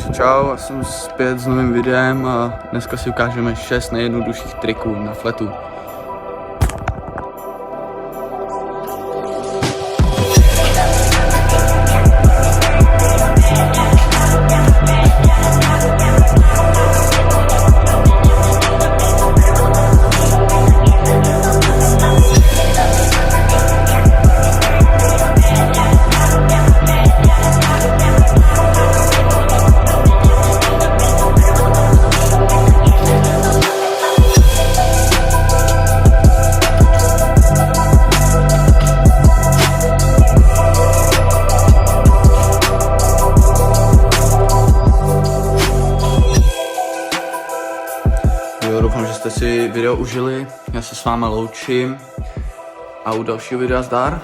Takže čau, já jsem zpět s novým videem a dneska si ukážeme 6 nejjednodušších triků na fletu. Jo, doufám, že jste si video užili, já se s váma loučím a u dalšího videa zdar.